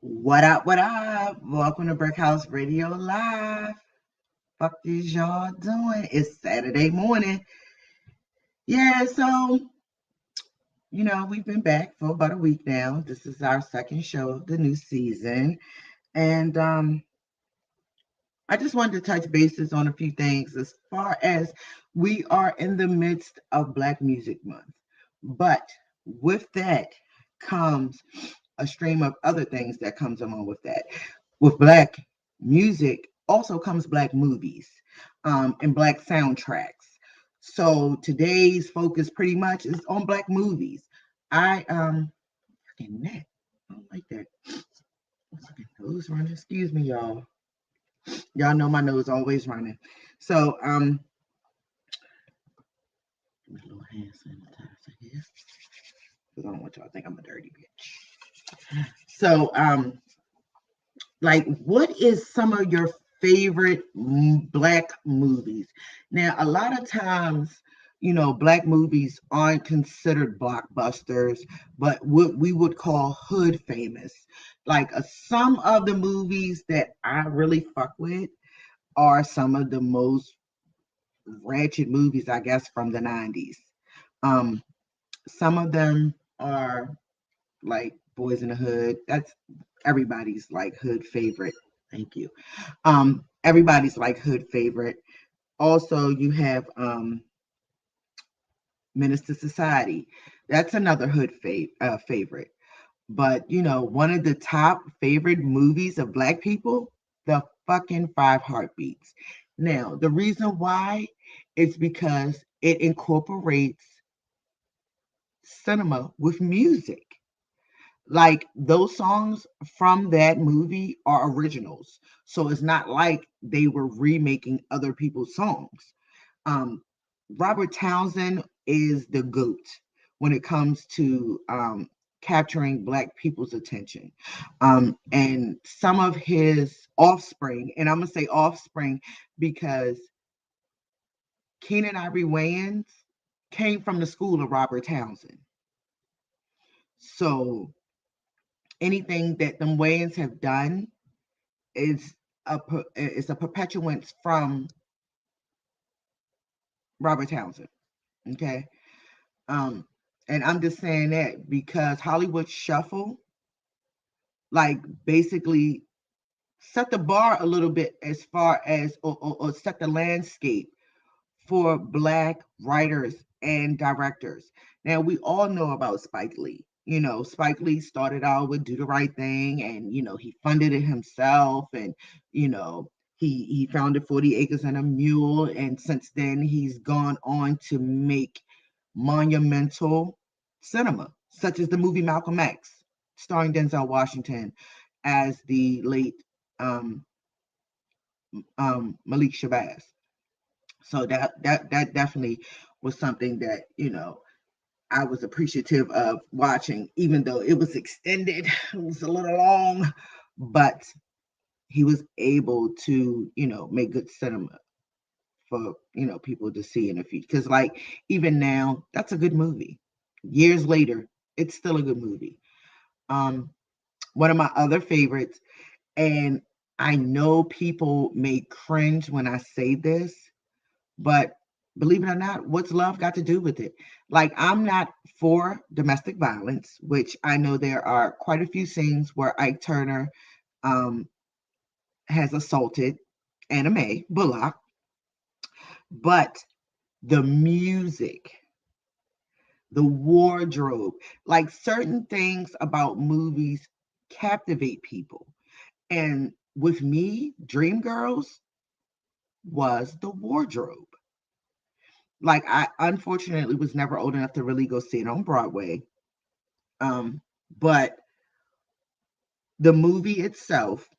What up, what up? Welcome to Brick House Radio Live. Fuck is y'all doing? It's Saturday morning. Yeah, so, we've been back for about a week now. This is our second show of the new season. And I just wanted to touch bases on a few things as far as we are in the midst of Black Music Month. But with that comes a stream of other things that comes along with that. With Black music also comes Black movies and Black soundtracks. So today's focus pretty much is on Black movies. I fucking neck. I don't like that. Fucking nose running. Excuse me, y'all. Y'all know my nose always running. So give me a little hand sanitizer here. Because I don't want y'all to think I'm a dirty bitch. So like, what is some of your favorite Black movies? Now, a lot of times, Black movies aren't considered blockbusters, but what we would call hood famous. Like, some of the movies that I really fuck with are some of the most ratchet movies, I guess, from the 90s. Um, some of them are like Boys in the Hood. That's everybody's like hood favorite. Thank you. Everybody's like hood favorite. Also, you have Menace to Society. That's another hood favorite. But one of the top favorite movies of Black people, the fucking Five Heartbeats. Now, the reason why is because it incorporates cinema with music. Like, those songs from that movie are originals. So it's not like they were remaking other people's songs. Um, Robert Townsend is the GOAT when it comes to capturing Black people's attention. And some of his offspring, and I'm going to say offspring because Keenan Ivory Wayans came from the school of Robert Townsend. So anything that them Wayans have done is a perpetuance from Robert Townsend. Okay. Um, and I'm just saying that because Hollywood Shuffle, like, basically set the bar a little bit as far as or set the landscape for Black writers and directors. Now, we all know about Spike Lee. Spike Lee started out with Do the Right Thing, and he funded it himself, and he founded 40 Acres and a Mule, and since then he's gone on to make monumental cinema, such as the movie Malcolm X, starring Denzel Washington as the late um, Malik Shabazz. So that definitely was something that I was appreciative of watching, even though it was extended. It was a little long, but he was able to make good cinema for people to see in the future. Because, like, even now, that's a good movie. Years later, it's still a good movie. One of my other favorites, and I know people may cringe when I say this, but believe it or not, what's love got to do with it? Like, I'm not for domestic violence, which I know there are quite a few scenes where Ike Turner um, has assaulted Anna Mae Bullock, but the music, the wardrobe, like, certain things about movies captivate people. And with me, Dreamgirls was the wardrobe. Like, I unfortunately was never old enough to really go see it on Broadway. But the movie itself,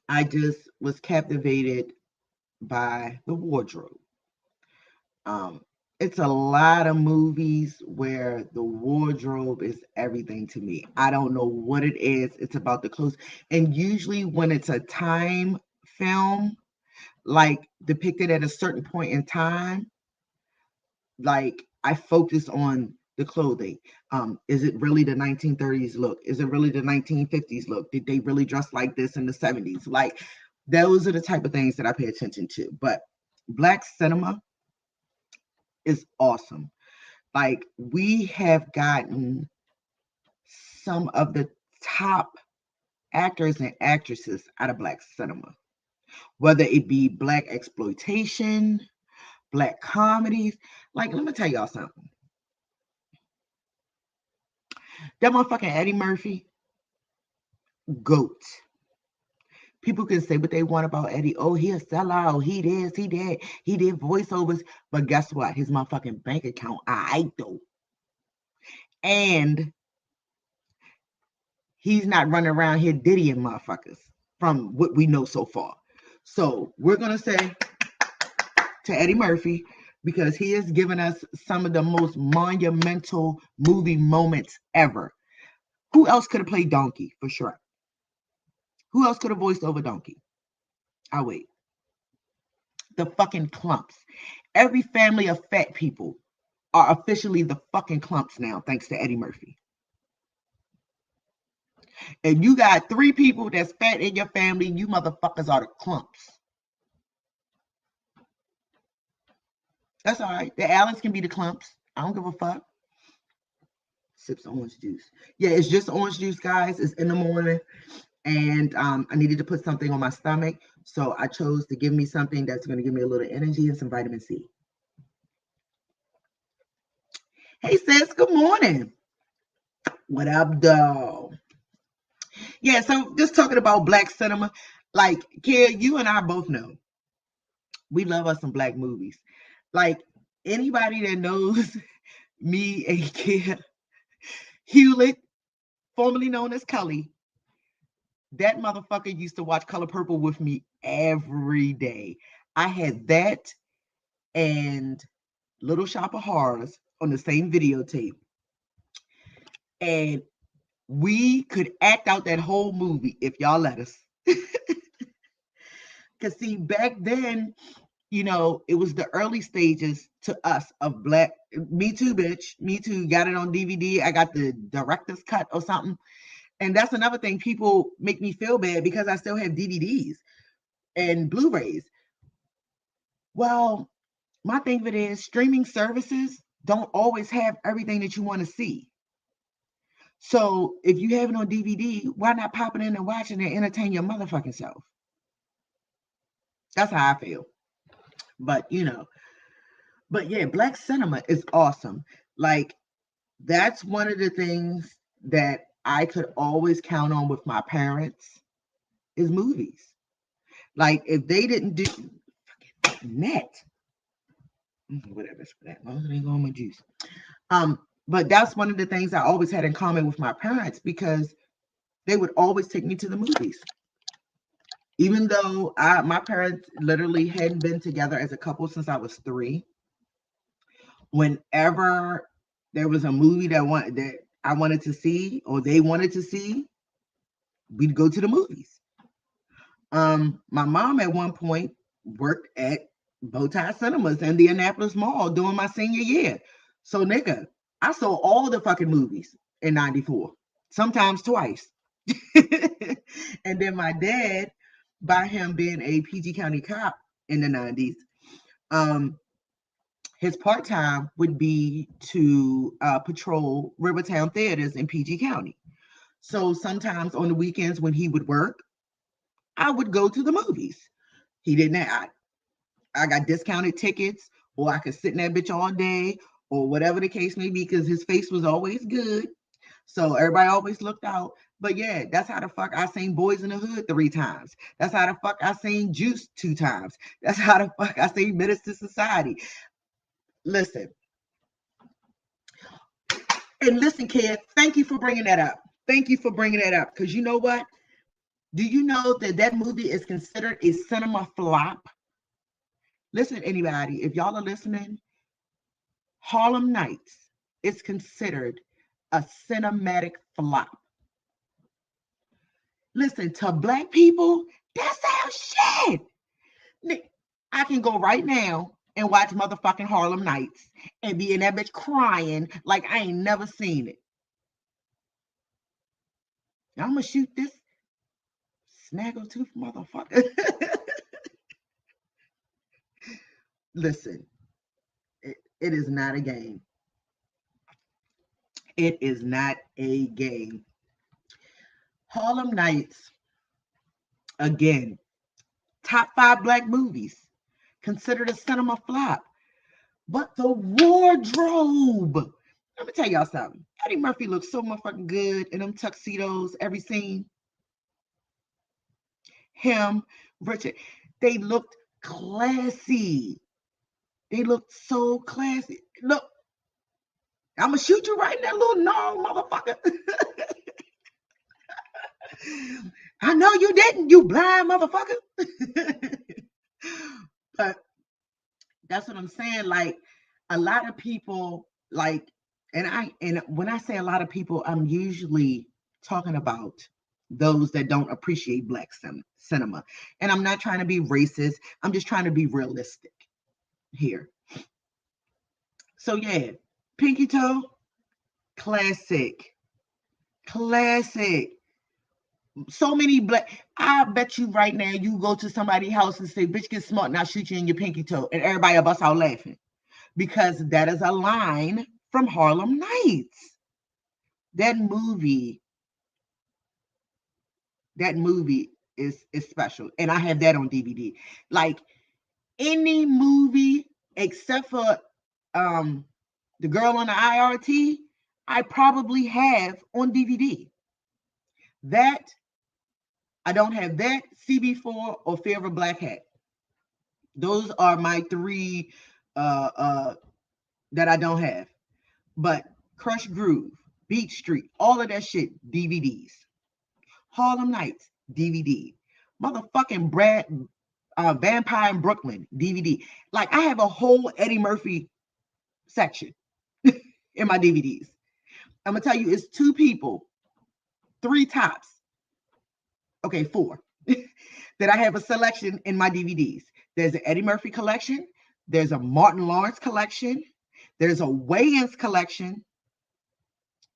I just was captivated by the wardrobe. Um, it's a lot of movies where the wardrobe is everything to me. I don't know what it is. It's about the clothes. And usually when it's a time film, like depicted at a certain point in time, like, I focus on the clothing. Is it really the 1930s look? Is it really the 1950s look? Did they really dress like this in the 70s? Like, those are the type of things that I pay attention to. But Black cinema is awesome. Like, we have gotten some of the top actors and actresses out of Black cinema, whether it be Black exploitation, Black comedies. Like, let me tell y'all something. That motherfucking Eddie Murphy, GOAT. People can say what they want about Eddie. Oh, he a sellout. He this, he that. He did voiceovers. But guess what? His motherfucking bank account, I though. And he's not running around here diddying motherfuckers from what we know so far. So we're going to say to Eddie Murphy, because he has given us some of the most monumental movie moments ever. Who else could have played Donkey for Shrek? Who else could have voiced over Donkey? I'll wait. The fucking Klumps. Every family of fat people are officially the fucking Klumps now, thanks to Eddie Murphy. And you got 3 people that's fat in your family, you motherfuckers are the Klumps. That's all right. The Allens can be the Klumps. I don't give a fuck. Sips orange juice. Yeah, it's just orange juice, guys. It's in the morning. And I needed to put something on my stomach. So I chose to give me something that's going to give me a little energy and some vitamin C. Hey, sis, good morning. What up, though? Yeah, so just talking about Black cinema. Like, Kia, you and I both know we love us some Black movies. Like, anybody that knows me and Kia Hewlett, formerly known as Cully, that motherfucker used to watch Color Purple with me every day. I had that and Little Shop of Horrors on the same videotape. And we could act out that whole movie if y'all let us. Because, see, back then, you know, it was the early stages to us of Black. Me too, bitch. Me too. Got it on DVD. I got the director's cut or something. And that's another thing. People make me feel bad because I still have DVDs and Blu-rays. Well, my thing of it is streaming services don't always have everything that you want to see. So if you have it on DVD, why not pop it in and watch it and entertain your motherfucking self? That's how I feel. But, you know, but yeah, Black cinema is awesome. Like, that's one of the things that I could always count on with my parents is movies. Like, if they didn't do net, whatever, that ain't going my juice. But that's one of the things I always had in common with my parents, because they would always take me to the movies. Even though my parents literally hadn't been together as a couple since I was 3. Whenever there was a movie that I wanted to see or they wanted to see, we'd go to the movies. My mom at one point worked at Bowtie Cinemas in the Annapolis Mall during my senior year. So, nigga, I saw all the fucking movies in 94, sometimes twice. And then my dad, by him being a PG County cop in the 90s, his part-time would be to patrol Rivertown theaters in PG County. So sometimes on the weekends when he would work, I would go to the movies. He didn't have, I got discounted tickets, or I could sit in that bitch all day, or whatever the case may be, because his face was always good. So everybody always looked out. But yeah, that's how the fuck I seen Boys in the Hood 3 times. That's how the fuck I seen Juice 2 times. That's how the fuck I seen Menace to Society. Listen. And listen, kid, thank you for bringing that up. Thank you for bringing that up. Because you know what? Do you know that movie is considered a cinema flop? Listen, anybody, if y'all are listening, Harlem Nights is considered a cinematic flop. Listen, to Black people, that's our shit. I can go right now and watch motherfucking Harlem Nights and be in that bitch crying like I ain't never seen it. I'm gonna shoot this snaggletooth motherfucker. Listen, it is not a game. It is not a game. Harlem Nights, again, top 5 black movies, considered a cinema flop. But the wardrobe, let me tell y'all something. Eddie Murphy looks so motherfucking good in them tuxedos, every scene. Him, Richard, they looked classy. They looked so classy. Look, I'm gonna shoot you right in that little gnarl, motherfucker. I know you didn't, you blind motherfucker. But that's what I'm saying. Like, a lot of people, like, and when I say a lot of people, I'm usually talking about those that don't appreciate black cinema. And I'm not trying to be racist. I'm just trying to be realistic here. So yeah, Pinky Toe, classic. So many black. I bet you right now you go to somebody's house and say, "Bitch, get smart, and I'll shoot you in your pinky toe," and everybody will bust out laughing, because that is a line from Harlem Nights. That movie is special, and I have that on DVD. Like, any movie except for The Girl on the IRT, I probably have on DVD. That I don't have that, CB4, or Fear of a Black Hat. Those are my 3 that I don't have. But Crush Groove, Beat Street, all of that shit, DVDs. Harlem Nights, DVD. Motherfucking Vampire in Brooklyn, DVD. Like, I have a whole Eddie Murphy section in my DVDs. I'm gonna tell you, it's 2 people, 3 tops. Okay, 4 that I have a selection in my DVDs. There's an Eddie Murphy collection. There's a Martin Lawrence collection. There's a Wayans collection.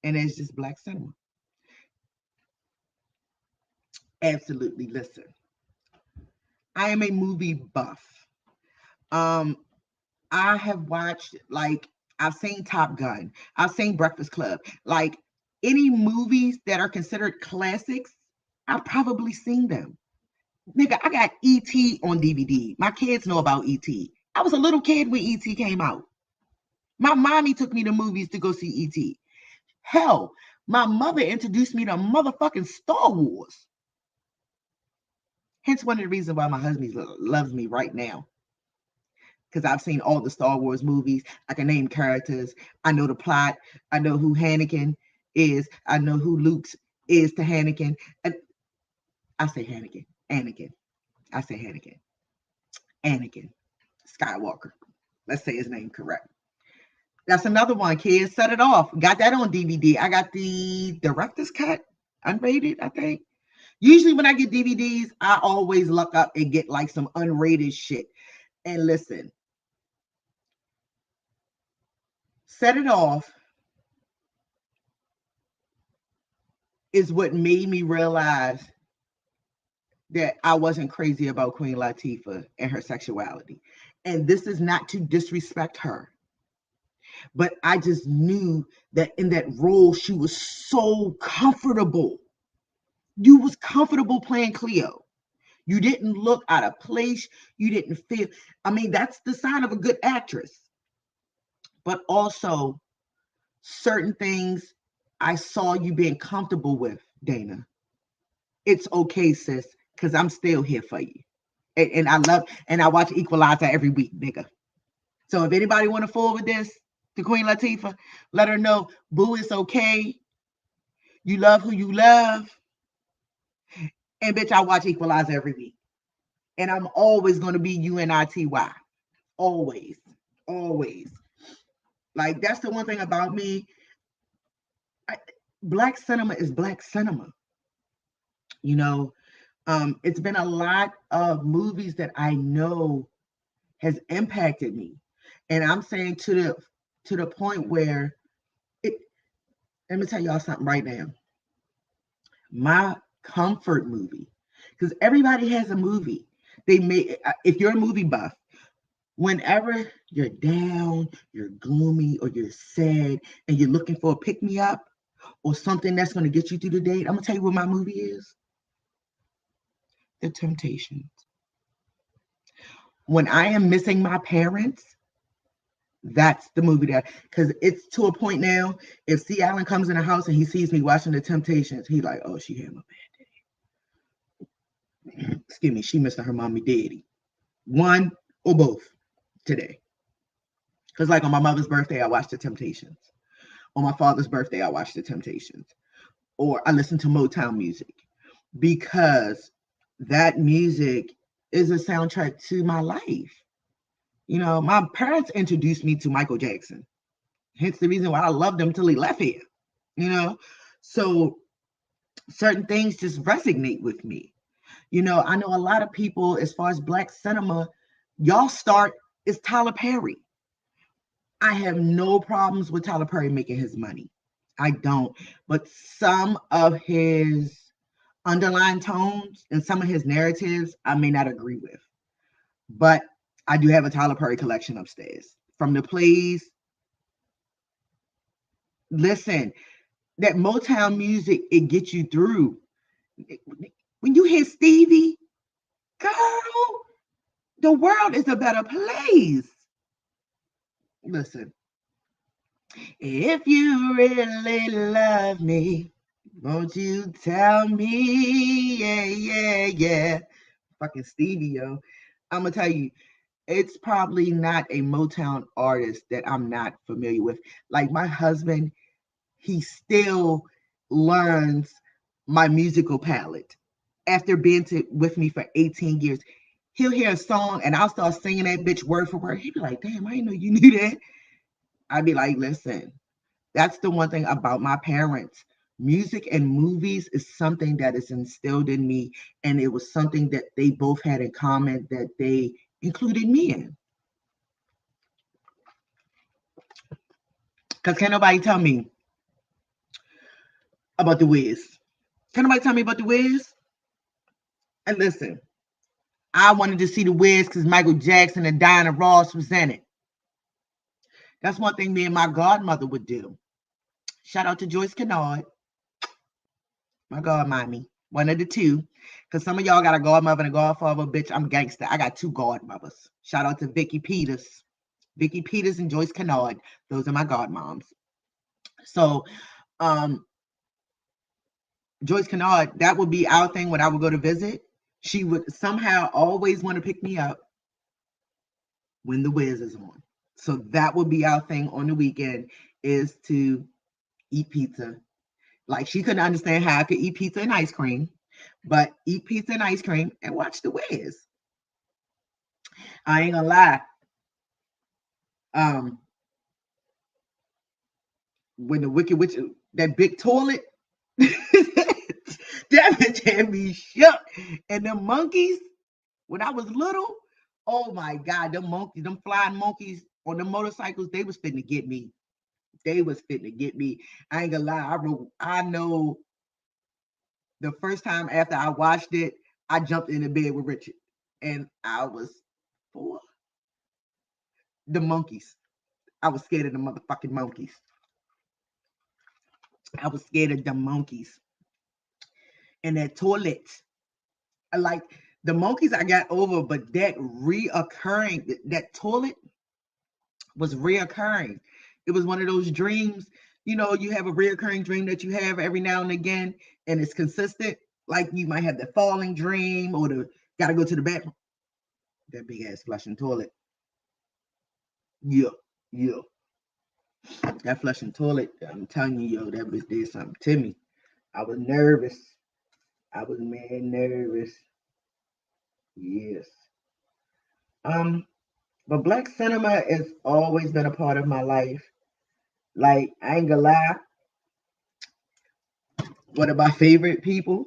And there's just black cinema. Absolutely. Listen, I am a movie buff. I have watched, like, I've seen Top Gun. I've seen Breakfast Club. Like, any movies that are considered classics, I've probably seen them. Nigga, I got E.T. on DVD. My kids know about E.T. I was a little kid when E.T. came out. My mommy took me to movies to go see E.T. Hell, my mother introduced me to motherfucking Star Wars. Hence one of the reasons why my husband loves me right now. Because I've seen all the Star Wars movies. I can name characters. I know the plot. I know who Anakin is. I know who Luke is to Anakin. I say Anakin. I say Anakin. Anakin Skywalker. Let's say his name correct. That's another one, kids. Set It Off. Got that on DVD. I got the director's cut, unrated, I think. Usually when I get DVDs, I always look up and get like some unrated shit. And listen, Set It Off is what made me realize that I wasn't crazy about Queen Latifah and her sexuality. And this is not to disrespect her, but I just knew that in that role, she was so comfortable. You was comfortable playing Cleo. You didn't look out of place. You didn't feel, I mean, that's the sign of a good actress. But also, certain things I saw you being comfortable with, Dana. It's okay, sis, because I'm still here for you. And I watch Equalizer every week, nigga. So if anybody want to forward this to Queen Latifah, let her know, boo, it's okay. You love who you love. And bitch, I watch Equalizer every week. And I'm always going to be UNITY. Always. Like, that's the one thing about me. Black cinema is black cinema. You know, it's been a lot of movies that I know has impacted me. And I'm saying to the point where it, let me tell y'all something right now. My comfort movie, because everybody has a movie. They may, if you're a movie buff, whenever you're down, you're gloomy, or you're sad, and you're looking for a pick-me-up or something that's going to get you through the day, I'm going to tell you what my movie is. The Temptations. When I am missing my parents, that's the movie that, because it's to a point now, if C. Allen comes in the house and he sees me watching The Temptations, he's like, oh, she had a bad day. Excuse me, she missing her mommy daddy. One or both today. Because like on my mother's birthday, I watched The Temptations. On my father's birthday, I watched The Temptations. Or I listen to Motown music. Because that music is a soundtrack to my life. You know, my parents introduced me to Michael Jackson. Hence the reason why I loved him till he left here. You know, so certain things just resonate with me. You know, I know a lot of people, as far as Black cinema, y'all start is Tyler Perry. I have no problems with Tyler Perry making his money. I don't. But some of his underlying tones and some of his narratives I may not agree with. But I do have a Tyler Perry collection upstairs. From the plays. Listen, that Motown music, it gets you through. When you hear Stevie, girl, the world is a better place. Listen, if you really love me, won't you tell me? Yeah, yeah, yeah. Fucking Stevie, yo. I'm going to tell you, it's probably not a Motown artist that I'm not familiar with. Like my husband, he still learns my musical palette after being with me for 18 years. He'll hear a song and I'll start singing that bitch word for word. He'd be like, damn, I didn't know you knew that. I'd be like, listen, that's the one thing about my parents. Music and movies is something that is instilled in me, and it was something that they both had in common that they included me in. Because can't nobody tell me about The Wiz. Can nobody tell me about The Wiz? And listen, I wanted to see The Wiz because Michael Jackson and Diana Ross was in it. That's one thing me and my godmother would do. Shout out to Joyce Kennard. My godmommy. One of the two. Because some of y'all got a godmother and a godfather. Bitch, I'm gangster. I got two godmothers. Shout out to Vicky Peters. Vicky Peters and Joyce Kennard. Those are my godmoms. So, Joyce Kennard, that would be our thing when I would go to visit. She would somehow always want to pick me up when The Wiz is on. So that would be our thing on the weekend, is to eat pizza. Like she couldn't understand how I could eat pizza and ice cream, but eat pizza and ice cream and watch The Wiz. I ain't gonna lie. When the Wicked Witch, that big toilet, that bitch had me shook. And the monkeys, when I was little, oh my God, them monkeys, them flying monkeys on the motorcycles, they was fitting to get me. They was fitting to get me. I ain't gonna lie. I know the first time after I watched it, I jumped in the bed with Richard. And I was 4. The monkeys. I was scared of the motherfucking monkeys. I was scared of the monkeys. And that toilet. Like the monkeys I got over, but that reoccurring, that toilet was reoccurring. It was one of those dreams, you know, you have a reoccurring dream that you have every now and again, and it's consistent. Like you might have the falling dream or the gotta go to the bathroom. That big ass flushing toilet. Yeah. That flushing toilet, I'm telling you, yo, that bitch did something to me. I was nervous. I was mad nervous. Yes. But Black cinema has always been a part of my life. Like, I ain't gonna lie. One of my favorite people,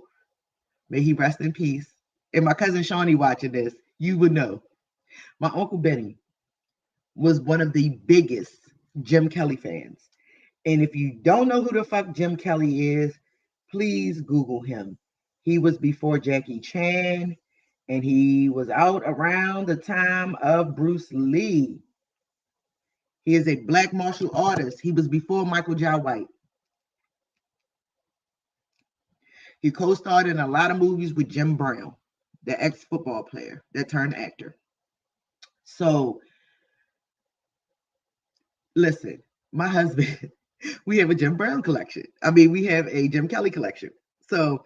may he rest in peace. And my cousin Shawnee watching this, you would know. My Uncle Benny was one of the biggest Jim Kelly fans. And if you don't know who the fuck Jim Kelly is, please Google him. He was before Jackie Chan, and he was out around the time of Bruce Lee. He is a black martial artist. He was before Michael Jai White. He co-starred in a lot of movies with Jim Brown, the ex-football player that turned actor. So, listen, my husband, we have a Jim Brown collection. I mean, we have a Jim Kelly collection. So,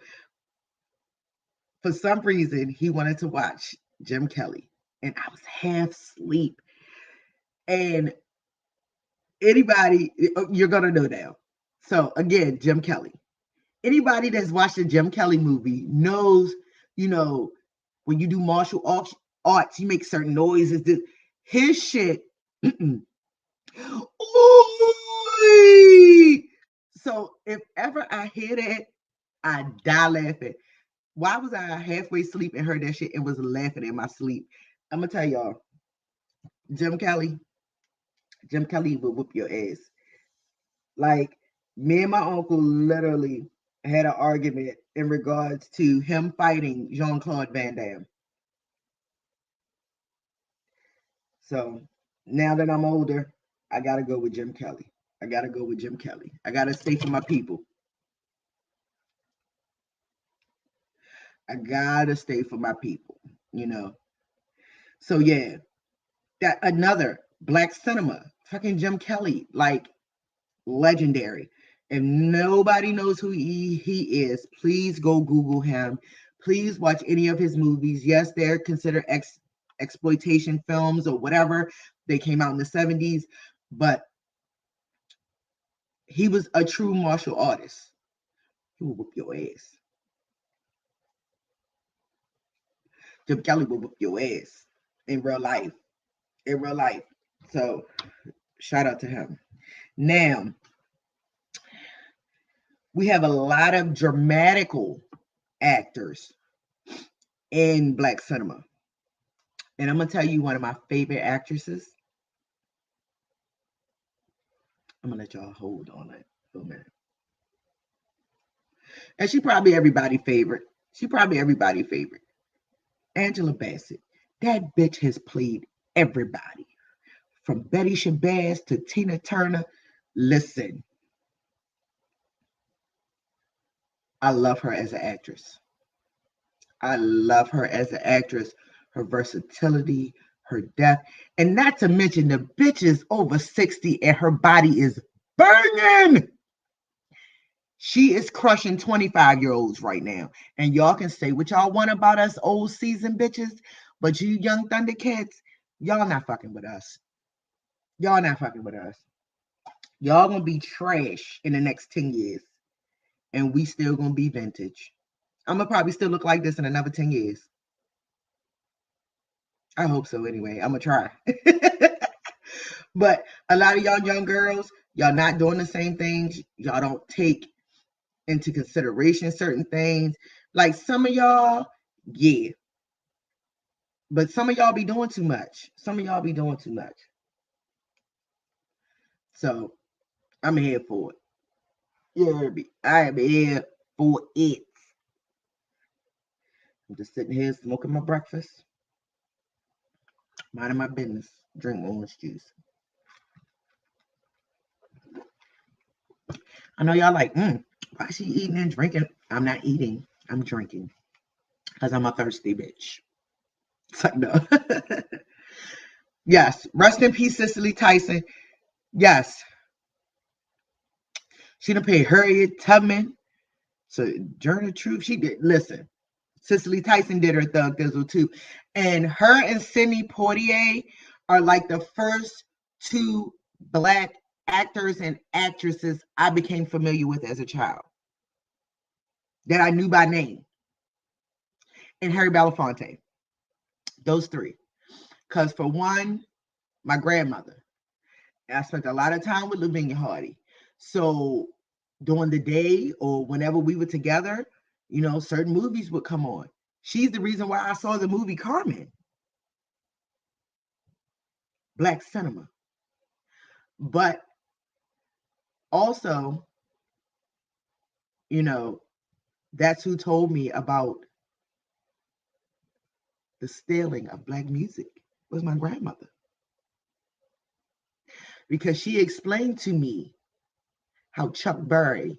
for some reason, he wanted to watch Jim Kelly, and I was half asleep. And anybody, you're going to know now. So, again, Jim Kelly. Anybody that's watched a Jim Kelly movie knows, when you do martial arts, you make certain noises. His shit. So if ever I hear that, I die laughing. Why was I halfway asleep and heard that shit and was laughing in my sleep? I'm gonna tell y'all, Jim Kelly will whoop your ass. Like, me and my uncle literally had an argument in regards to him fighting Jean-Claude Van Damme. So now that I'm older, I gotta go with Jim Kelly. I gotta stay for my people. I gotta stay for my people. So yeah, that another black cinema, fucking Jim Kelly, like legendary. If nobody knows who he is, please go Google him. Please watch any of his movies. Yes, they're considered exploitation films or whatever. They came out in the 70s, but he was a true martial artist. He will whoop your ass. Jim Kelly will whoop your ass in real life. So shout out to him. Now, we have a lot of dramatical actors in black cinema. And I'm going to tell you one of my favorite actresses. I'm going to let y'all hold on it for a minute. And she probably everybody's favorite. Angela Bassett. That bitch has played everybody. From Betty Shabazz to Tina Turner. Listen. I love her as an actress. Her versatility, her depth, and not to mention the bitch is over 60 and her body is burning. She is crushing 25-year-olds right now. And y'all can say what y'all want about us old seasoned bitches, but you young Thundercats, y'all not fucking with us. Y'all gonna be trash in the next 10 years. And we still gonna be vintage. I'm gonna probably still look like this in another 10 years. I hope so anyway. I'm gonna try. But a lot of y'all young girls, y'all not doing the same things. Y'all don't take into consideration certain things. Like some of y'all, yeah. But some of y'all be doing too much. So I'm here for it. Yeah, I am here for it. I'm just sitting here smoking my breakfast, minding my business, drink orange juice. I know y'all like, why is she eating and drinking? I'm not eating, I'm drinking. Because I'm a thirsty bitch. It's like, no. Yes, rest in peace, Cicely Tyson. Yes. She done played Harriet Tubman. So, Journey of Truth, she did. Listen, Cicely Tyson did her Thug Thizzle too. And her and Sidney Poitier are like the first two black actors and actresses I became familiar with as a child that I knew by name. And Harry Belafonte. Those three. Because for one, my grandmother. I spent a lot of time with Lavinia Hardy. So during the day or whenever we were together, certain movies would come on. She's the reason why I saw the movie Carmen. Black cinema. But also, you know, that's who told me about the stealing of Black music was my grandmother. Because she explained to me how Chuck Berry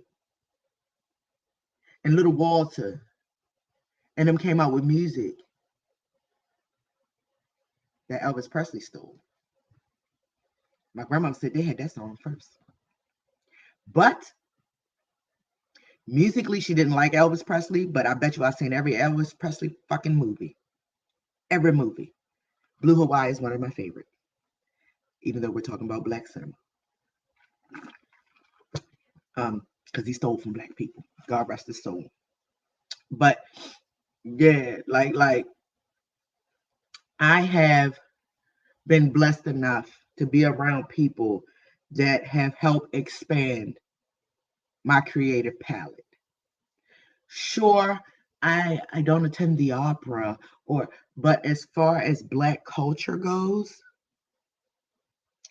and Little Walter and them came out with music that Elvis Presley stole. My grandmother said they had that song first. But musically, she didn't like Elvis Presley, but I bet you I've seen every Elvis Presley fucking movie. Every movie. Blue Hawaii is one of my favorite, even though we're talking about Black cinema. Because he stole from Black people. God rest his soul. But yeah, like I have been blessed enough to be around people that have helped expand my creative palette. Sure, I don't attend the opera but as far as Black culture goes,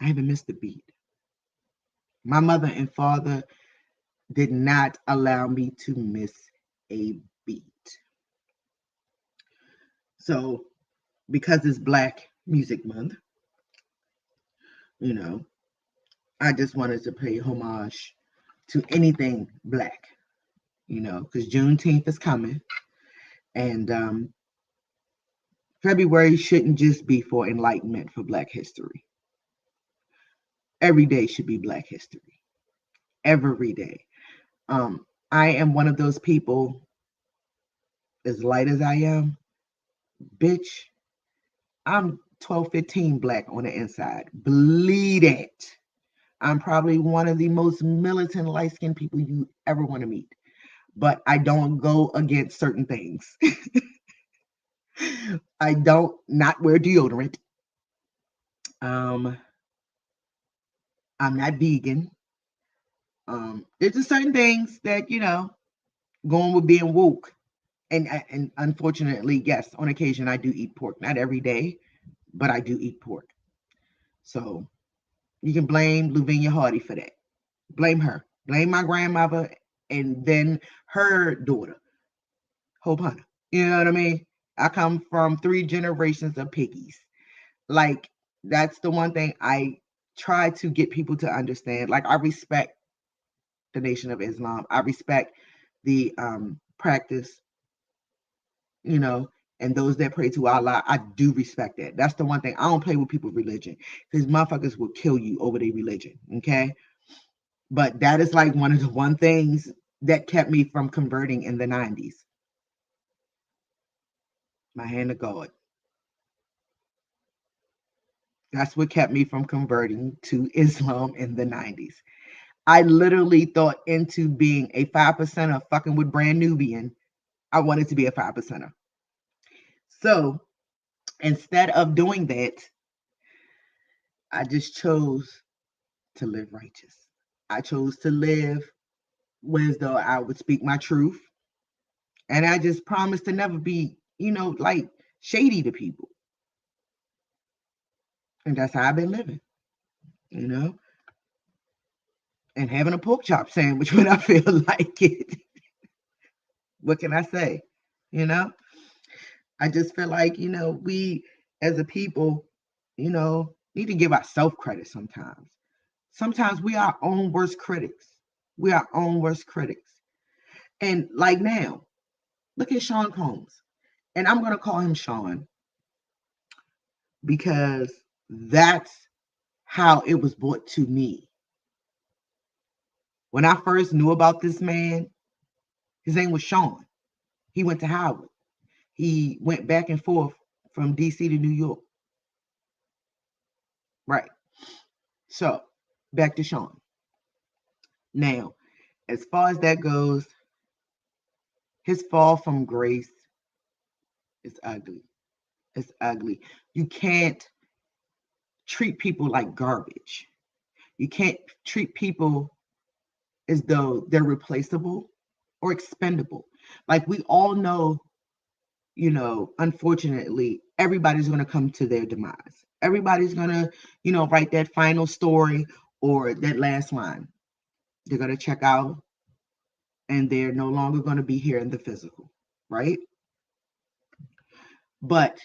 I haven't missed a beat. My mother and father did not allow me to miss a beat. So, because it's Black Music Month, I just wanted to pay homage to anything Black, because Juneteenth is coming. And February shouldn't just be for enlightenment for Black history. Every day should be Black history. Every day. I am one of those people, as light as I am, bitch, I'm 12, 15 Black on the inside. Bleed it. I'm probably one of the most militant, light-skinned people you ever want to meet. But I don't go against certain things. I don't not wear deodorant. I'm not vegan. There's just certain things that, going with being woke. And unfortunately, yes, on occasion I do eat pork. Not every day, but I do eat pork. So you can blame Lavinia Hardy for that. Blame her. Blame my grandmother and then her daughter, Hope Hunter. You know what I mean? I come from 3 generations of piggies. Like, that's the one thing I try to get people to understand. Like, I respect the Nation of Islam. I respect the practice, and those that pray to Allah. I do respect that. That's the one thing. I don't play with people's religion because motherfuckers will kill you over their religion. Okay. But that is like one of the one things that kept me from converting in the 90s. My hand of God. That's what kept me from converting to Islam in the 90s. I literally thought into being a 5%er fucking with Brand Nubian. I wanted to be a 5%er. So instead of doing that, I just chose to live righteous. I chose to live as though I would speak my truth. And I just promised to never be, like shady to people. And that's how I've been living, and having a pork chop sandwich when I feel like it. What can I say? I just feel like, we as a people, need to give ourselves credit sometimes. Sometimes we are our own worst critics. We are our own worst critics. And like now, look at Sean Combs. And I'm going to call him Sean because that's how it was brought to me. When I first knew about this man, his name was Sean. He went to Howard. He went back and forth from DC to New York. Right. So, back to Sean. Now, as far as that goes, his fall from grace is ugly. It's ugly. You can't treat people like garbage. You can't treat people as though they're replaceable or expendable. Like we all know, unfortunately, everybody's going to come to their demise. Everybody's going to, write that final story or that last line. They're going to check out and they're no longer going to be here in the physical, right? But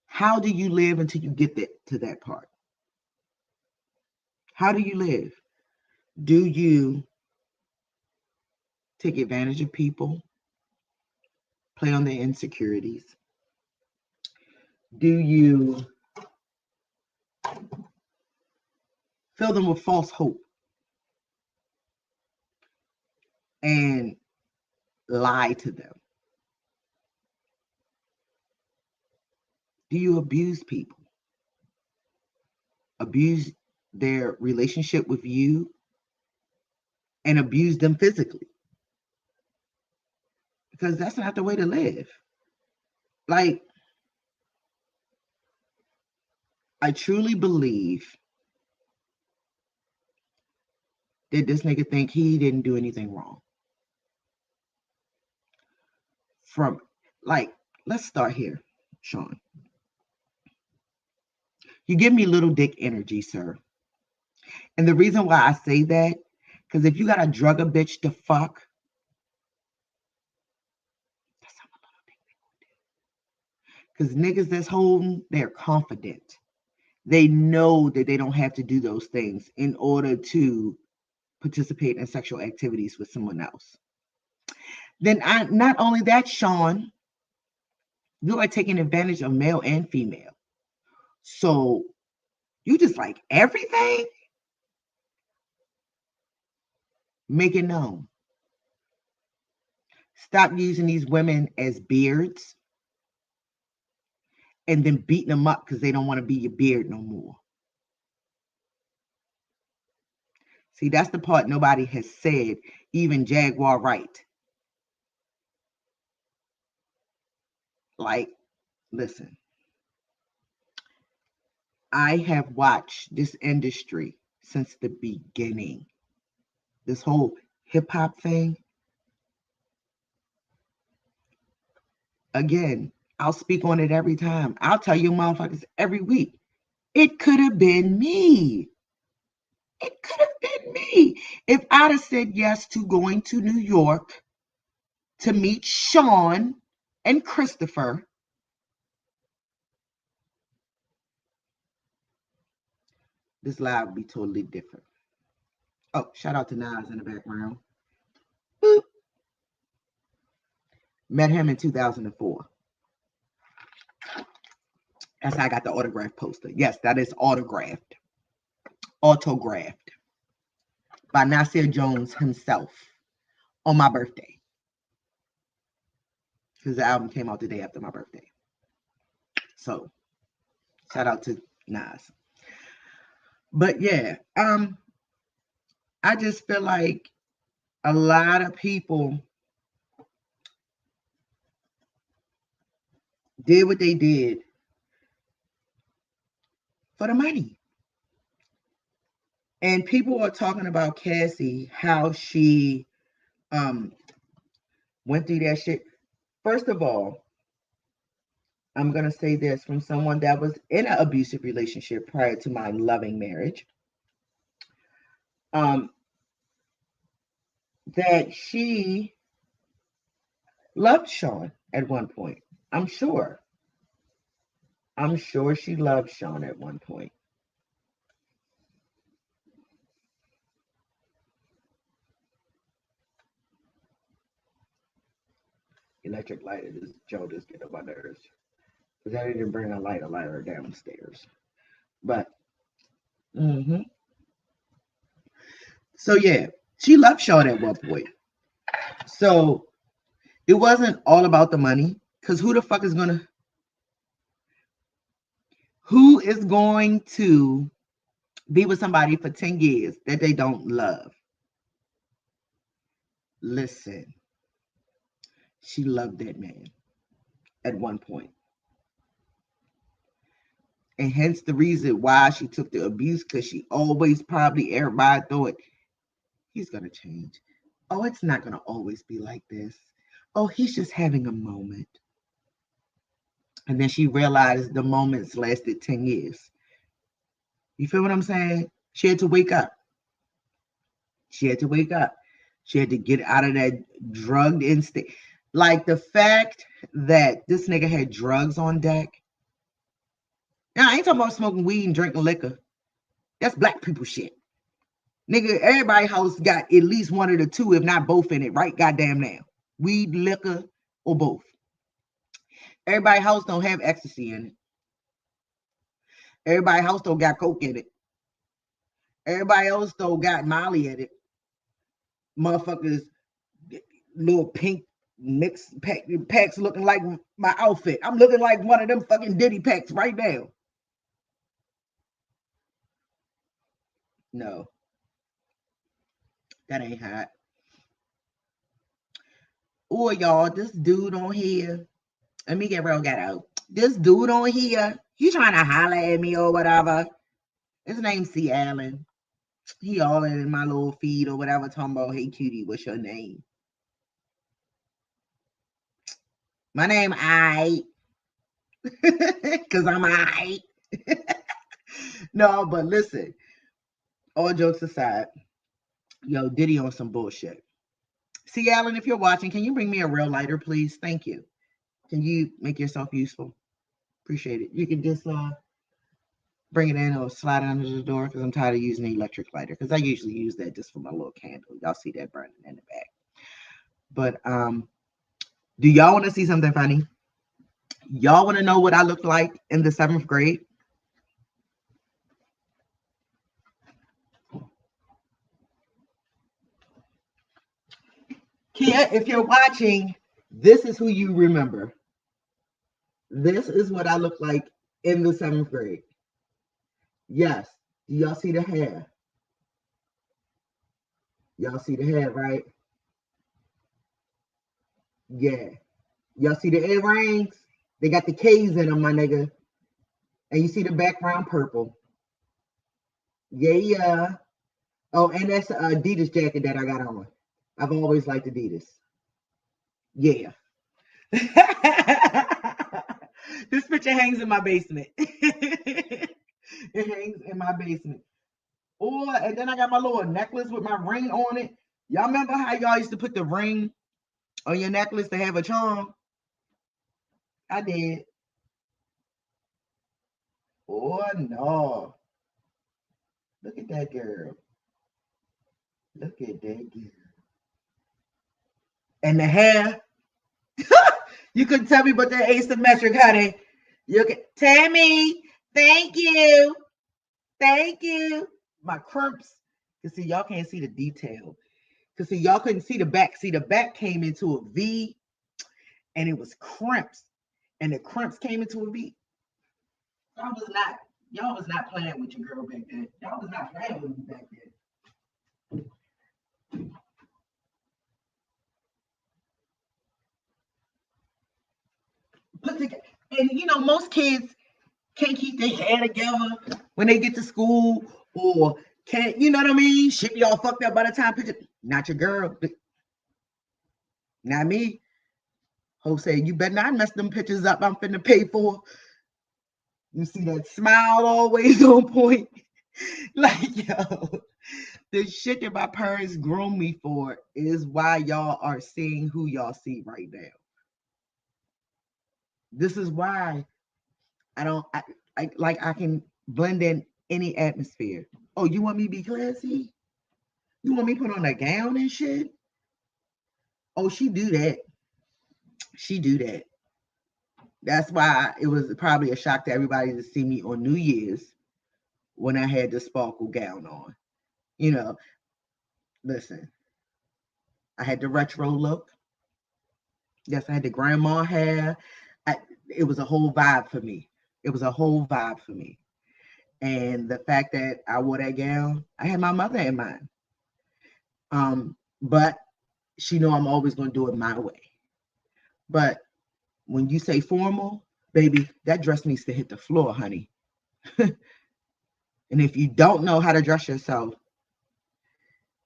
how do you live until you get to that part? How do you live? Do you take advantage of people? Play on their insecurities? Do you fill them with false hope and lie to them? Do you abuse people? Abuse their relationship with you and abuse them physically? Because that's not the way to live. Like, I truly believe that this nigga think he didn't do anything wrong. Let's start here, Sean. You give me little dick energy, sir. And the reason why I say that, because if you got to drug a bitch to fuck, that's how a little dick they gonna do. Because niggas that's holding, they're confident. They know that they don't have to do those things in order to participate in sexual activities with someone else. Then not only that, Sean, you are taking advantage of male and female. So you just like everything? Make it known. Stop using these women as beards and then beating them up because they don't want to be your beard no more. See, that's the part nobody has said, even Jaguar Wright. Like, listen, I have watched this industry since the beginning. This whole hip hop thing. Again, I'll speak on it every time. I'll tell you motherfuckers every week. It could have been me. It could have been me. If I'd have said yes to going to New York to meet Sean and Christopher, this live would be totally different. Oh, shout out to Nas in the background. Boop. Met him in 2004. That's how I got the autograph poster. Yes, that is autographed. Autographed by Nasir Jones himself on my birthday. Because the album came out the day after my birthday. So, shout out to Nas. But yeah, I just feel like a lot of people did what they did for the money. And people are talking about Cassie, how she went through that shit. First of all, I'm going to say this from someone that was in an abusive relationship prior to my loving marriage. That she loved Sean at one point. I'm sure she loved Sean at one point. Electric light is Joe just get on my nerves. Because I didn't bring a lighter downstairs. But so yeah, she loved Sean at one point. So it wasn't all about the money. Because who is going to be with somebody for 10 years that they don't love? Listen, she loved that man at one point. And hence the reason why she took the abuse, because she always everybody thought he's going to change. Oh, it's not going to always be like this. Oh, he's just having a moment. And then she realized the moments lasted 10 years. You feel what I'm saying? She had to wake up. She had to wake up. She had to get out of that drugged instinct. Like the fact that this nigga had drugs on deck. Now, I ain't talking about smoking weed and drinking liquor. That's black people shit. Nigga, everybody's house got at least one of the two, if not both in it, right? Goddamn now. Weed, liquor, or both. Everybody's house don't have ecstasy in it. Everybody's house don't got coke in it. Everybody else don't got Molly in it. Motherfuckers, little pink mixed packs looking like my outfit. I'm looking like one of them fucking Diddy packs right now. No. That ain't hot. Or y'all, this dude on here. Let me get real ghetto. This dude on here, he trying to holler at me or whatever. His name's C. Allen. He all in my little feed or whatever, talking about, hey cutie, what's your name? My name I. Cause I'm I. No, but listen. All jokes aside, yo, Diddy on some bullshit. C. Allen, if you're watching, can you bring me a real lighter, please? Thank you. Can you make yourself useful? Appreciate it. You can just bring it in or slide it under the door because I'm tired of using the electric lighter because I usually use that just for my little candle. Y'all see that burning in the back. But do y'all want to see something funny? Y'all want to know what I looked like in the 7th grade? Kia, if you're watching, this is who you remember. This is what I look like in the 7th grade. Yes. Do y'all see the hair? Y'all see the hair, right? Yeah. Y'all see the earrings? They got the K's in them, my nigga. And you see the background purple. Yeah. Oh, and that's an Adidas jacket that I got on. I've always liked Adidas. Yeah. This picture hangs in my basement. It hangs in my basement. Oh, and then I got my little necklace with my ring on it. Y'all remember how y'all used to put the ring on your necklace to have a charm? I did. Oh, no. Look at that girl. Look at that girl. And the hair. You couldn't tell me but they're asymmetric, honey. You can Tammy, thank you. Thank you. My crimps. You see, y'all can't see the detail. Because see, y'all couldn't see the back. See, the back came into a V and it was crimps. And the crimps came into a V. Y'all was not playing with your girl back then. Y'all was not playing with me back then. Put together, and you know, most kids can't keep their hair together when they get to school, or can't, you know what I mean? Shit be all fucked up by the time picture. Not your girl, not me. Hope say, you better not mess them pictures up. I'm finna pay for. You see that smile always on point. Like, yo, the shit that my parents groomed me for is why y'all are seeing who y'all see right now. This is why I can blend in any atmosphere. Oh, you want me to be classy? You want me to put on a gown and shit? Oh, she do that. She do that. That's why it was probably a shock to everybody to see me on New Year's when I had the sparkle gown on. You know, listen, I had the retro look. Yes, I had the grandma hair. It was a whole vibe for me. It was a whole vibe for me. And the fact that I wore that gown, I had my mother in mind. But she know I'm always going to do it my way. But when you say formal, baby, that dress needs to hit the floor, honey. And if you don't know how to dress yourself,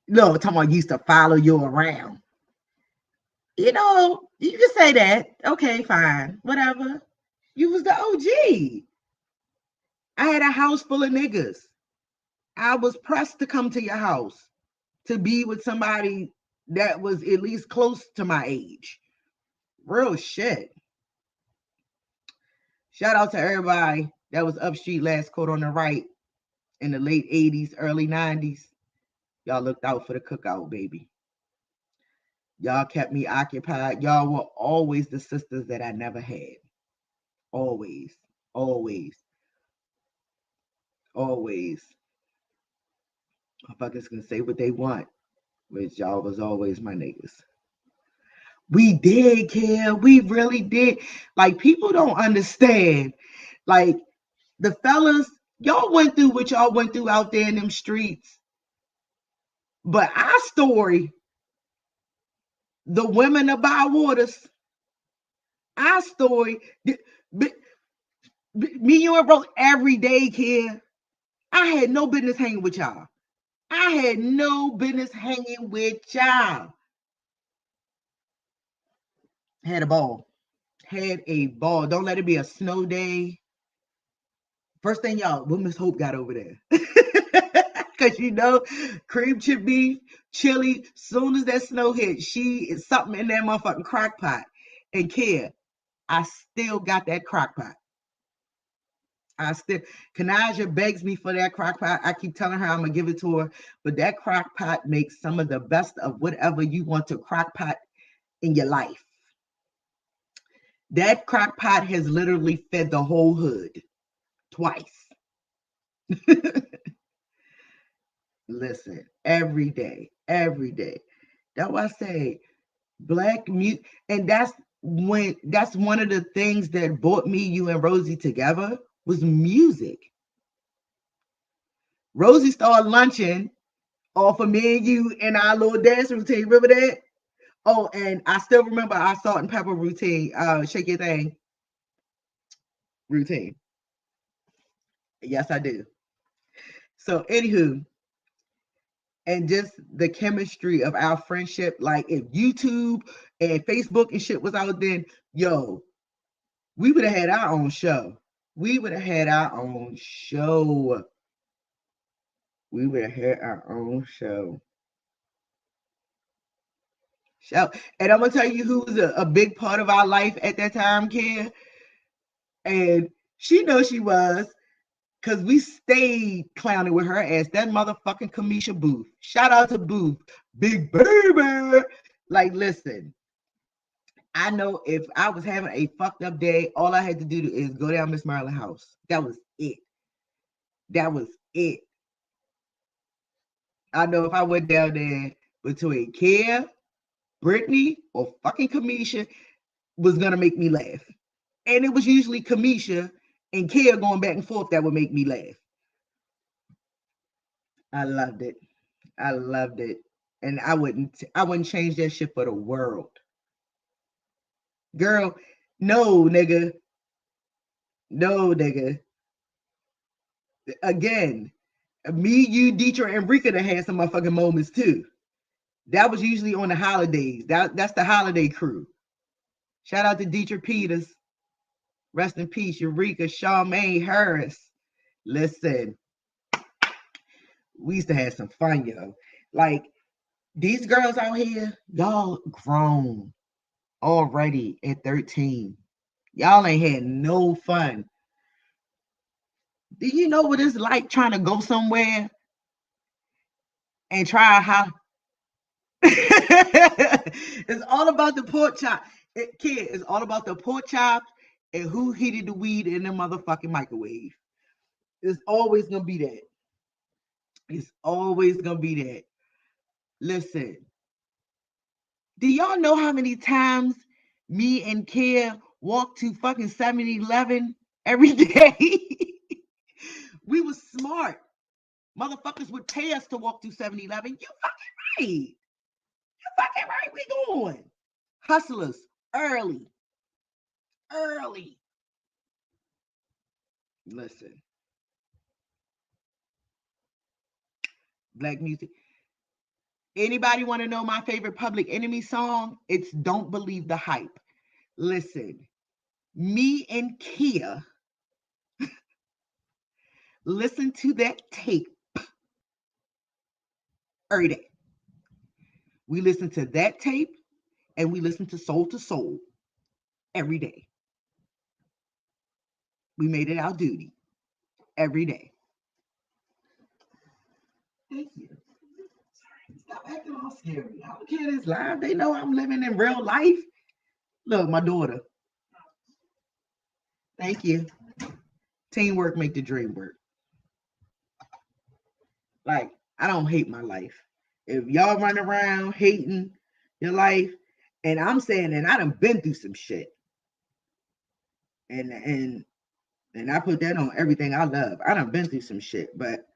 no, talking about used to follow you around. You know, you can say that. Okay, fine, whatever. You was the OG. I had a house full of niggas. I was pressed to come to your house to be with somebody that was at least close to my age. Real shit. Shout out to everybody that was up street last court on the right in the late 80s, early 90s. Y'all looked out for the cookout, baby. Y'all kept me occupied. Y'all were always the sisters that I never had. Always, always, always. Motherfuckers can say what they want, but y'all was always my niggas. We did care. We really did. Like, people don't understand. Like, the fellas, y'all went through what y'all went through out there in them streets. But our story, the women of Bywaters, our story, me, you, and Rose every day, kid. I had no business hanging with y'all. I had no business hanging with y'all. Had a ball. Had a ball. Don't let it be a snow day. First thing, y'all, what Miss Hope got over there? Because you know, cream chip beef, chili, soon as that snow hit, she is something in that motherfucking crock pot. And care, I still got that crock pot. Kanaja begs me for that crock pot. I keep telling her I'm gonna give it to her, but that crock pot makes some of the best of whatever you want to crock pot in your life. That crock pot has literally fed the whole hood twice. Listen, every day. That's why I say black music, and that's one of the things that brought me, you, and Rosie together was music. Rosie started lunching off of me and you and our little dance routine. Remember that? Oh, and I still remember our salt and pepper routine, shake your thing routine. Yes, I do. So, anywho, and just the chemistry of our friendship. Like, if YouTube and Facebook and shit was out then, yo, we would have had our own show. We would have had our own show. We would have had our own show. And I'm gonna tell you who was a big part of our life at that time, kid. And she knows she was, because we stayed clowning with her ass. That motherfucking Kamisha Booth. Shout out to Booth. Big baby. Like, listen, I know if I was having a fucked up day, all I had to do is go down Miss Maryland's house. That was it. That was it. I know if I went down there between Kia, Brittany, or fucking Kamisha was gonna make me laugh. And it was usually Kamisha and Kia going back and forth that would make me laugh. I loved it. I loved it. And I wouldn't change that shit for the world. Girl, no, nigga. No, nigga. Again, me, you, Dietrich, and Rika that had some motherfucking moments too. That was usually on the holidays. That's the holiday crew. Shout out to Dietrich Peters. Rest in peace, Eureka, Charmaine Harris. Listen, we used to have some fun, yo. Like, these girls out here, y'all grown already at 13. Y'all ain't had no fun. Do you know what it's like trying to go somewhere and try how? It's all about the pork chop. Kid, it's all about the pork chops and who heated the weed in the motherfucking microwave. It's always gonna be that. It's always gonna be that. Listen, do y'all know how many times me and Kia walked to fucking 7-Eleven every day? We was smart. Motherfuckers would pay us to walk to 7-Eleven. You fucking right. You fucking right. We going. Hustlers, early. Early. Listen. Black music. Anybody want to know my favorite Public Enemy song? It's Don't Believe the Hype. Listen, Me and Kia listen to that tape every day. We listen to that tape and we listen to Soul to Soul every day. We made it our duty every day. Thank you. Sorry, stop acting all scary. I don't care this live. They know I'm living in real life. Look, my daughter. Thank you. Teamwork make the dream work. Like, I don't hate my life. If y'all run around hating your life, and I'm saying, and I done been through some shit. And I put that on everything I love. I done been through some shit, but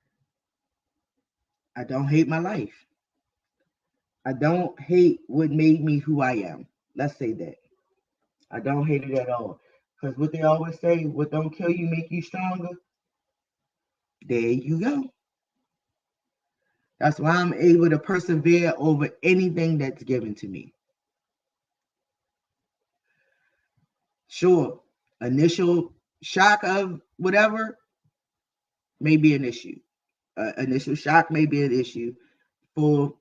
I don't hate my life. I don't hate what made me who I am. Let's say that. I don't hate it at all. Because what they always say, what don't kill you make you stronger. There you go. That's why I'm able to persevere over anything that's given to me. Sure, initial shock of whatever may be an issue. Initial shock may be an issue for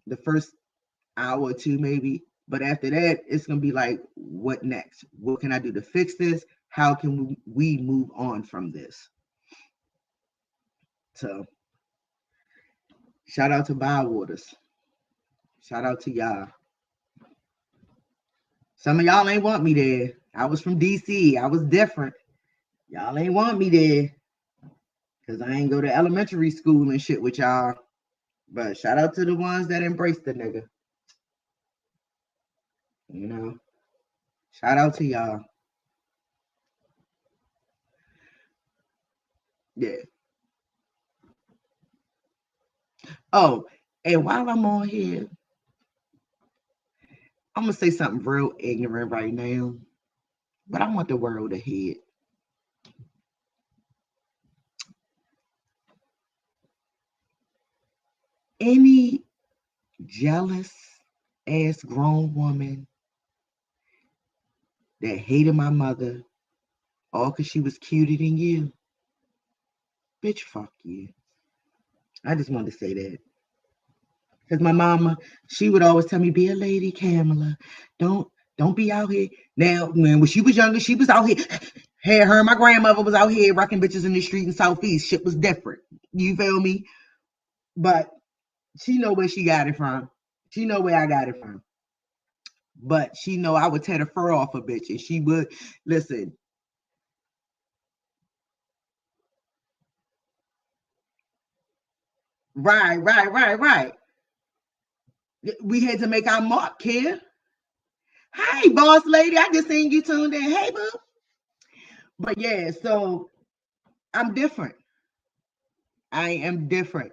the first hour or two, maybe. But after that, it's going to be like, what next? What can I do to fix this? How can we move on from this? So, shout out to Bywaters. Shout out to y'all. Some of y'all ain't want me there. I was from DC. I was different. Y'all ain't want me there because I ain't go to elementary school and shit with y'all. But shout out to the ones that embraced the nigga. You know, shout out to y'all. Yeah. Oh, and while I'm on here, I'm going to say something real ignorant right now, but I want the world to hear it. Any jealous ass grown woman that hated my mother all because she was cuter than you, bitch, fuck you. I just wanted to say that. Because my mama, she would always tell me, be a lady, Kamala. Don't be out here. Now, when she was younger, she was out here. Her and my grandmother was out here rocking bitches in the street in Southeast. Shit was different. You feel me? But she know where she got it from. She know where I got it from. But she know I would tear the fur off a bitch. And she would, listen. Right. We had to make our mark, kid. Hey, boss lady, I just seen you tuned in. Hey, boo. But yeah, so I'm different. I am different.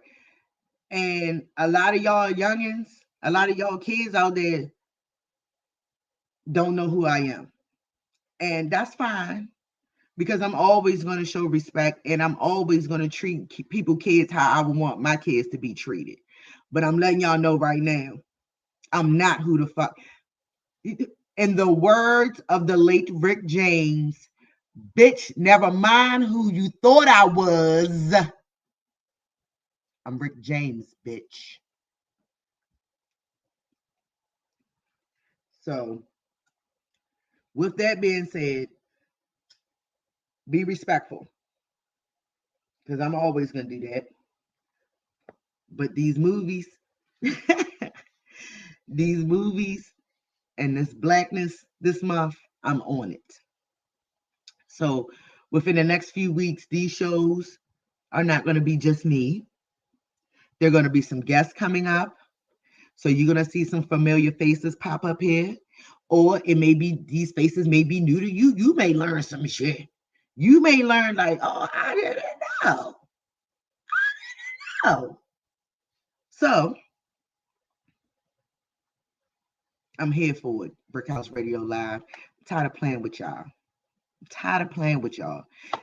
And a lot of y'all youngins, a lot of y'all kids out there don't know who I am. And that's fine because I'm always going to show respect and I'm always going to treat kids how I would want my kids to be treated. But I'm letting y'all know right now, I'm not who the fuck. In the words of the late Rick James, bitch, never mind who you thought I was. I'm Rick James, bitch. So, with that being said, be respectful because I'm always going to do that. But these movies, these movies and this blackness this month, I'm on it. So, within the next few weeks, these shows are not going to be just me. There are going to be some guests coming up. So you're going to see some familiar faces pop up here. Or it may be, these faces may be new to you. You may learn some shit. You may learn like, oh, I didn't know. So I'm here for it. Brickhouse Radio Live. I'm tired of playing with y'all.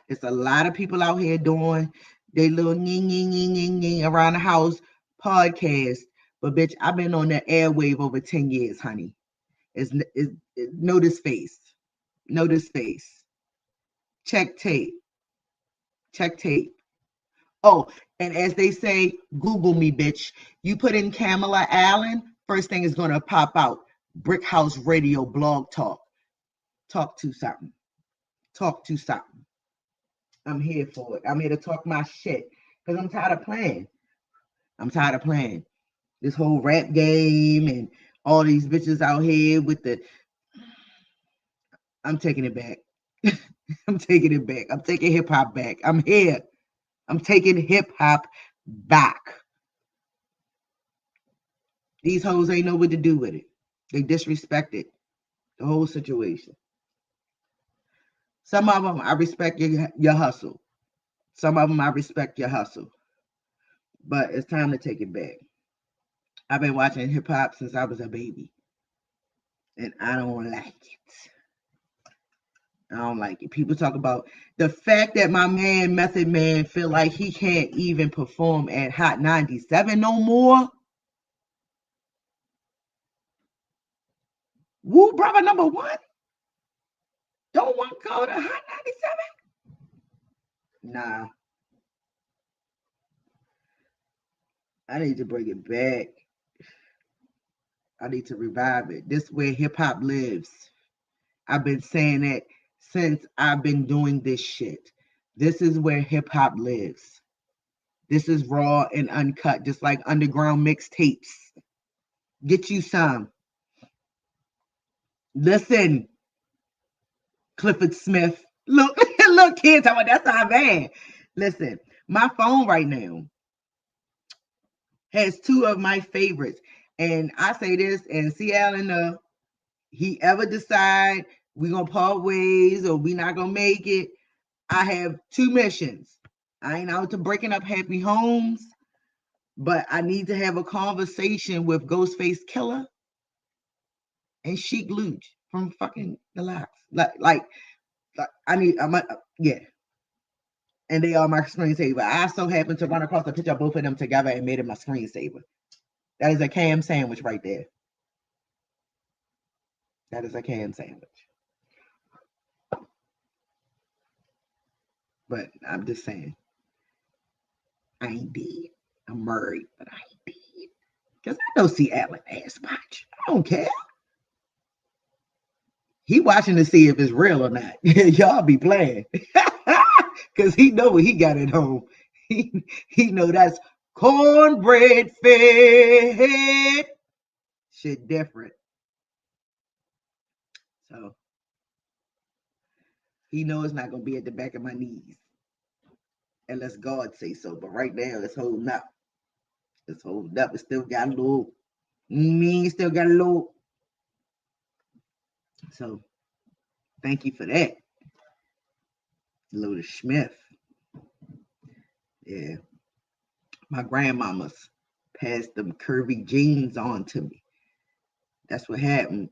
It's a lot of people out here doing their little around the house podcast. But bitch, I've been on that airwave over 10 years, honey. Know this face. Know this face. Check tape. Check tape. Oh, and as they say, Google me, bitch. You put in Kamala Allen, first thing is going to pop out. Brick House Radio Blog Talk. Talk to something. Talk to something. I'm here for it. I'm here to talk my shit because I'm tired of playing. I'm tired of playing this whole rap game and all these bitches out here with the. I'm taking it back. I'm taking it back. I'm taking hip hop back. I'm here. I'm taking hip hop back. These hoes ain't know what to do with it. They disrespected the whole situation. Some of them, I respect your hustle. Some of them, I respect your hustle. But it's time to take it back. I've been watching hip hop since I was a baby. And I don't like it. I don't like it. People talk about the fact that my man, Method Man, feel like he can't even perform at Hot 97 no more. Woo, brother, number one. Don't want to go to Hot 97? Nah. I need to bring it back. I need to revive it. This is where hip hop lives. I've been saying that since I've been doing this shit. This is where hip hop lives. This is raw and uncut, just like underground mixtapes. Get you some. Listen, Clifford Smith. Look, look, kids, that's our man. Listen, my phone right now has two of my favorites. And I say this, and see Alan, he ever decide we gonna part ways or we not gonna make it, I have two missions. I ain't out to breaking up happy homes, but I need to have a conversation with Ghostface Killer and Sheik Luch from fucking the Lox. Like yeah. And they are my screensaver. I so happen to run across a picture of both of them together and made it my screensaver. That is a cam sandwich right there. That is a cam sandwich. But I'm just saying, I ain't dead. I'm married, but I ain't dead. Because I know see Alan ass watch. I don't care. He watching to see if it's real or not. Y'all be playing. Because he know what he got at home. He know that's cornbread fed. Shit different. So he know it's not going to be at the back of my knees. Unless God say so. But right now, it's holding up. It's holding up. It still got a little. Still got a little. So thank you for that. Lotus Smith. Yeah. My grandmamas passed them curvy jeans on to me. That's what happened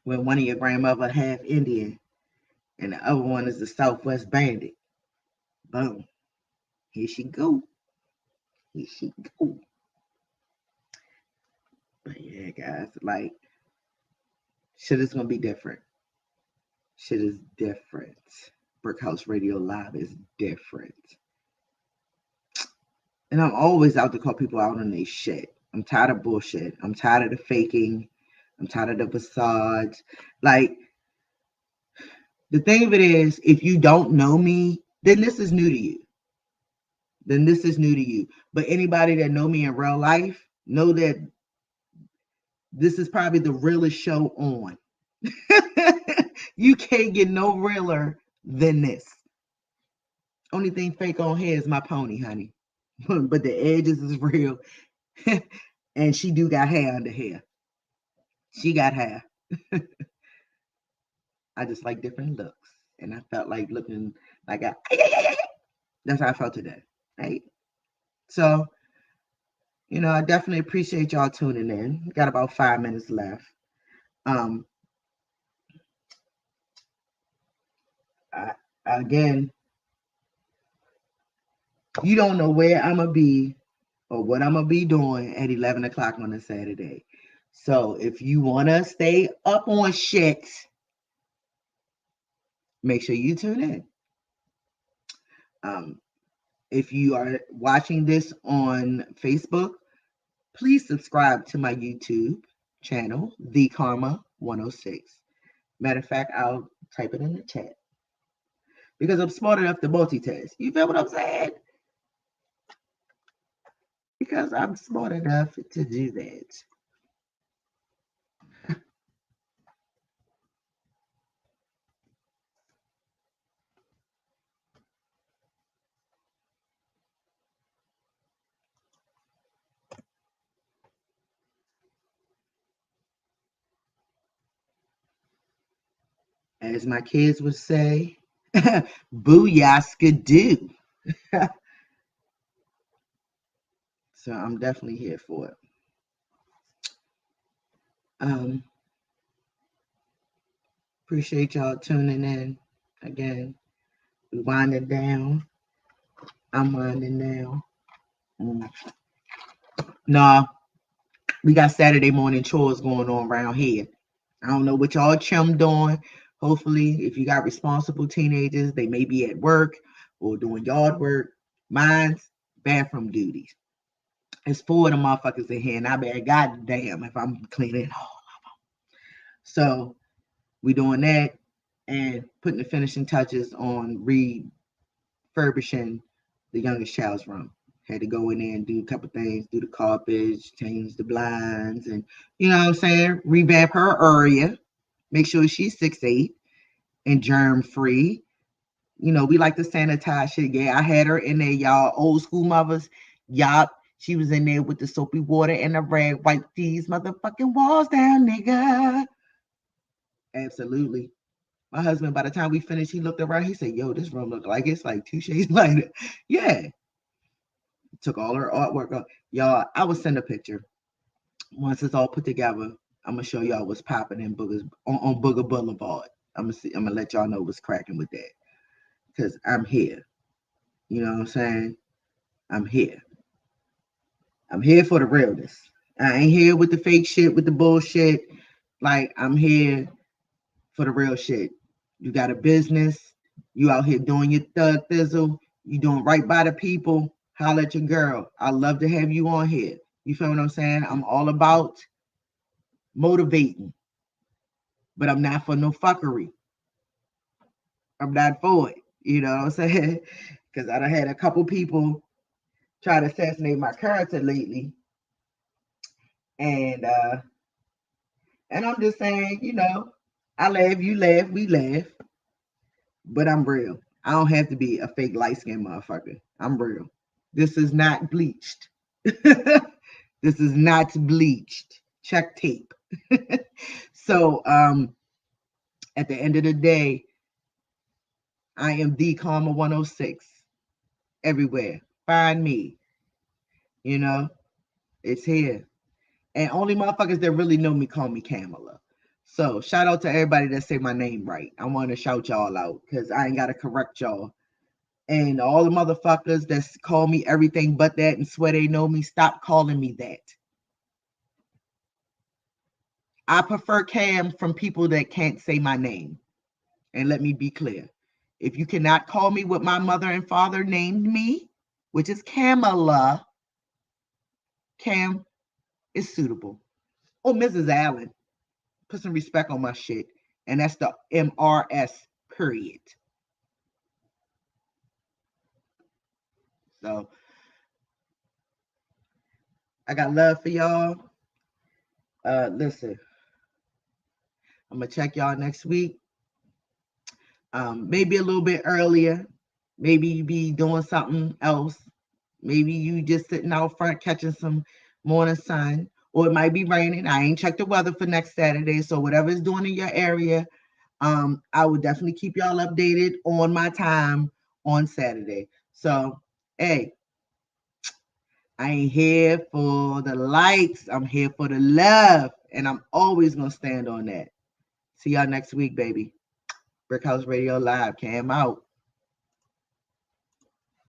when one of your grandmother half Indian and the other one is the Southwest Bandit. Boom. Here she go. Here she go. But yeah, guys, like, shit is gonna be different. Shit is different. Brick House Radio Live is different. And I'm always out to call people out on their shit. I'm tired of bullshit. I'm tired of the faking. I'm tired of the facades. Like, the thing of it is, if you don't know me, then this is new to you. But anybody that know me in real life know that this is probably the realest show on. You can't get no realer than this. Only thing fake on here is my pony, honey. But the edges is real. And she do got hair under here. She got hair. I just like different looks. And I felt like looking like that's how I felt today. Right? So, I definitely appreciate y'all tuning in. Got about 5 minutes left. Again, you don't know where I'm going to be or what I'm going to be doing at 11 o'clock on a Saturday. So if you want to stay up on shit, make sure you tune in. If you are watching this on Facebook, please subscribe to my YouTube channel, The Karma 106. Matter of fact, I'll type it in the chat because I'm smart enough to multitask. You feel what I'm saying? Because I'm smart enough to do that. As my kids would say, booyah doo. So I'm definitely here for it. Appreciate y'all tuning in again. We winding down. I'm winding down. Nah, we got Saturday morning chores going on around here. I don't know what y'all chum doing. Hopefully, if you got responsible teenagers, they may be at work or doing yard work. Mine's bathroom duties. It's 4 of them motherfuckers in here, and I bet goddamn if I'm cleaning all of them. So we doing that and putting the finishing touches on refurbishing the youngest child's room. Had to go in there and do a couple things, do the carpets, change the blinds, and you know what I'm saying, revamp her area, make sure she's 6'8" and germ free. You know, we like to sanitize shit. Yeah, I had her in there, y'all. Old school mothers. Yup. She was in there with the soapy water and the rag. Wipe these motherfucking walls down, nigga. Absolutely. My husband, by the time we finished, he looked around. He said, yo, this room look like it's like 2 shades lighter. Yeah. Took all her artwork up. Y'all, I will send a picture. Once it's all put together, I'm going to show y'all what's popping in Boogers, on Booger Boulevard. I'm going to let y'all know what's cracking with that. Because I'm here. You know what I'm saying? I'm here. I'm here for the realness. I ain't here with the fake shit, with the bullshit. Like, I'm here for the real shit. You got a business. You out here doing your thug thizzle. You doing right by the people. Holla at your girl. I love to have you on here. You feel what I'm saying? I'm all about motivating. But I'm not for no fuckery. I'm not for it. You know what I'm saying? Because I done had a couple people try to assassinate my character lately. And I'm just saying, you know, I laugh, you laugh, we laugh. But I'm real. I don't have to be a fake light-skinned motherfucker. I'm real. This is not bleached. This is not bleached. Check tape. So at the end of the day, I am the Karma 106 everywhere. Find me. You know, it's here. And only motherfuckers that really know me call me Kamala. So shout out to everybody that say my name right. I want to shout y'all out because I ain't got to correct y'all. And all the motherfuckers that call me everything but that and swear they know me, stop calling me that. I prefer Cam from people that can't say my name. And let me be clear. If you cannot call me what my mother and father named me, which is Kamala, Cam is suitable. Or Mrs. Allen. Put some respect on my shit. And that's the MRS period. So I got love for y'all. Listen, I'm gonna check y'all next week. Maybe a little bit earlier. Maybe you be doing something else. Maybe you just sitting out front catching some morning sun, or it might be raining. I ain't checked the weather for next Saturday, so whatever it's doing in your area, I will definitely keep y'all updated on my time on Saturday. So, hey, I ain't here for the likes. I'm here for the love, and I'm always gonna stand on that. See y'all next week, baby. Brick House Radio Live. Cam out.